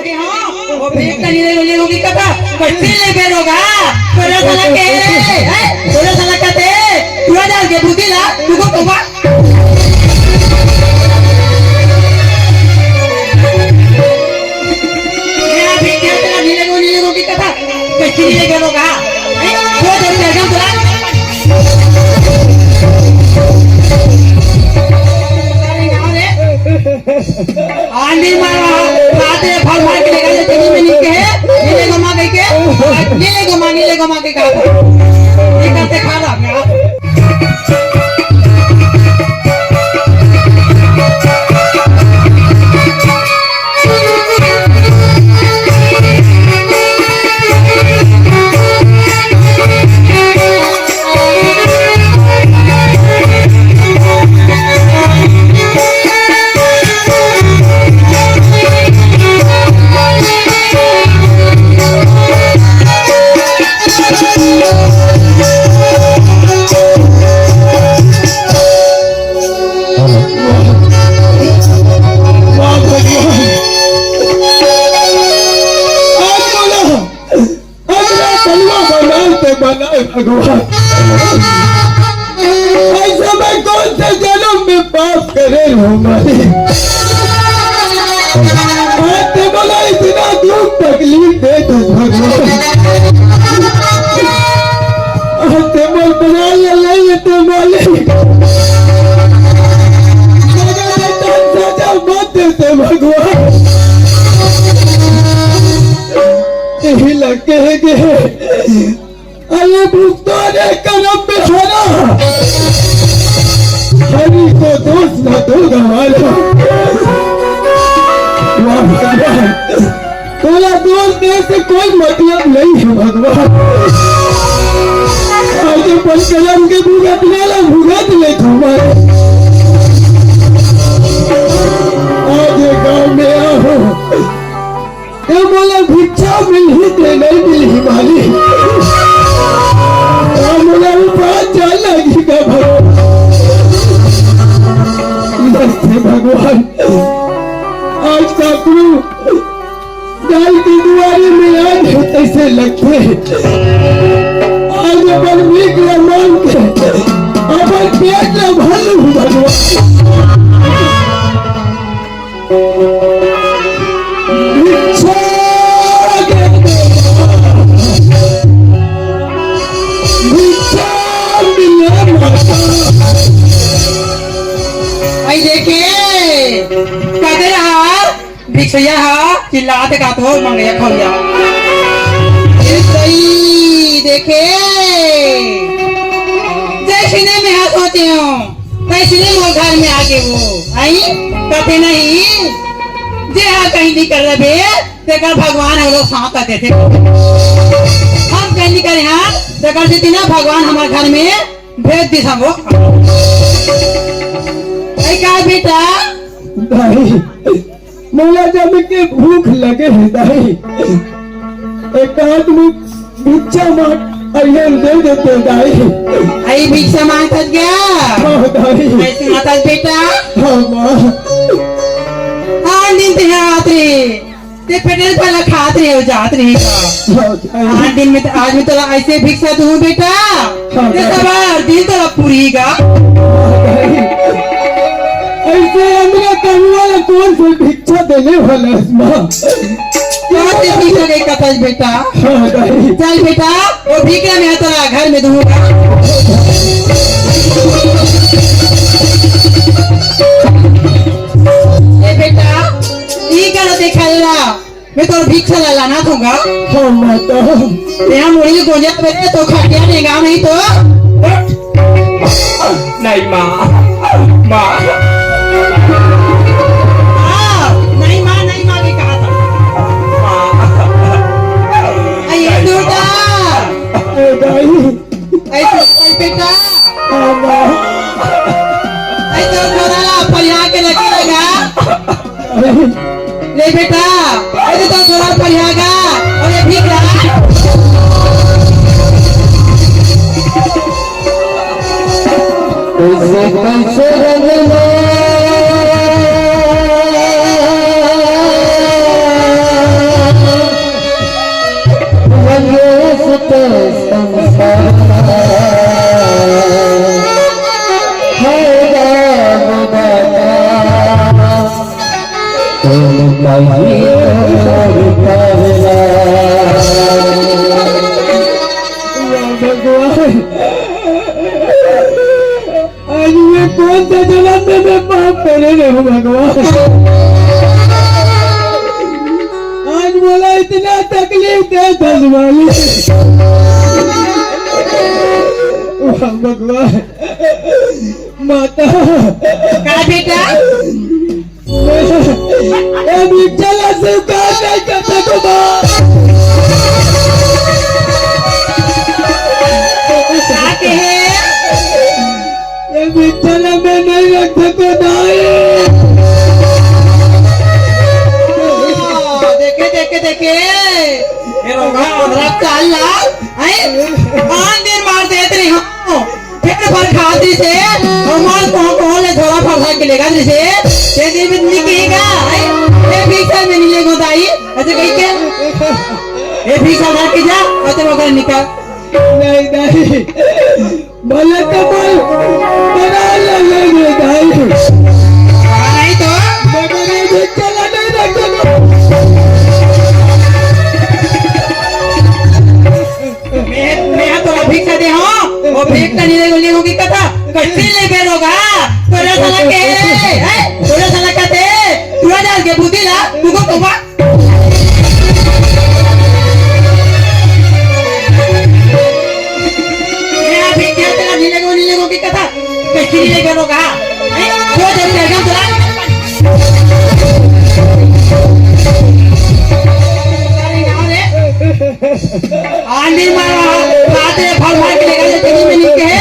के हां वो भेक का नीले होगी कथा कच्ची ले बेरोगा तोरा साला कहते तू जा के बुद्धि ला तू को तोबा मेरा भेक का नीले होगी कथा कच्ची ले बेरोगा वो जब जाएगा तोरा आंधी मारा राते फल मार के लेगा जमीन में नीचे है नीले गमा के कहा ये करते खा रहा मैं भगवान ऐसे मैं कौन से जन्म में पाप करे हमारे बोला इतना दुख तकलीफ दे तो भगवान बोल बना नहीं तो बोले सजा मत देते भगवान यही लगते है कि अरे भुगतान कदम पे हरा हरी को दोष न दो गवाला तोला दोष दे से कोई मतलब नहीं है भगवान आगे पल कलम के भुगत ले तुम्हारे आज गाँव में आओ ये बोला भिक्षा मिल ही दे नहीं मिल ही वाली भगवान आज का गुरु दाल की दुआरे में आज ऐसे लगते आज अपन मीक मान के अपन पेट न भर भगवान भिक्षया चिल्लाते का तो मंगया खौया देखे जैसे मैं हाथ होती हूँ वैसे वो घर में आके वो आई कहते नहीं जे कहीं नहीं कर रहे देखकर भगवान हम लोग सांप कहते थे हम कहीं नहीं करे हाँ देखकर देती ना भगवान हमारे घर में भेज दी हमको क्या बेटा मोला जब के भूख लगे है दाई एक आदमी भिक्षा मांग दे देते दाई आई भिक्षा मांग गया दाई माता बेटा हाँ माँ दिन ते पेटेल पहला खात रहे हो जात रही का दिन में आज में तो ऐसे भिक्षा दूं बेटा दिन तो पूरीगा ऐसे हमरा कौन से भिक्षा देने वाला माँ भिक्षा गई कतज बेटा चल बेटा वो भिक्षा में तेरा घर में दूंगा बेटा ठीक है देखा मैं तो भिक्षा लाना दूंगा हाँ माता यहाँ मुड़ी गोंजा मेरे तो खटिया देगा नहीं तो नहीं माँ माँ नहीं माँ भी कहा था ऐसे बेटा ऐसे थोड़ा परिहा के लगेगा ले बेटा ऐसे तो थोड़ा परिहागा और ये भीग रहा कैसे रंग भगवान, आज मैं कौन सा जन्म में पाप करे रे हो भगवान। आज बोला इतना तकलीफ दे भगवान। भगवान, माता का बेटा अभी चला स्वीकार नहीं कर सकूंगा। का कहे अभी चला मैं नहीं रख सकूंगा। देखे देखे देखे ये रोगा उधर चाल ला आन दिन मार देते रही हो फिर पर खाती से हमार कौन ले थोड़ा फरसा के लेगा जैसे ये दिन में निकलेगा ये भीखा में नहीं लेगो दाई ऐसे कहीं के ये भीखा भर के जा और तेरे को निकाल नहीं नहीं भले कमल बना ले दाई नहीं तो मगर ये चला नहीं रख सकूंगा। मैं तो भीख दे हो वो भीख का नहीं लेगो की कथा कट्टी ले बेरोगा तोरा साला के तोरा साला का दे तू डाल के बुद्धि ला तू को तोबा मैं भीख क्या तेरा नहीं लेगो की कथा कट्टी ले बेरोगा तो जब तेरा तोरा आंधी मारा खाते फल मार के लेकर ले तेरी में निकले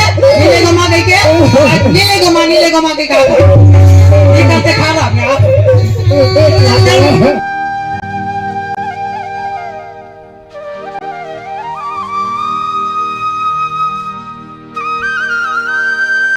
नीले गमा के कहा ये करते खा रहा मैं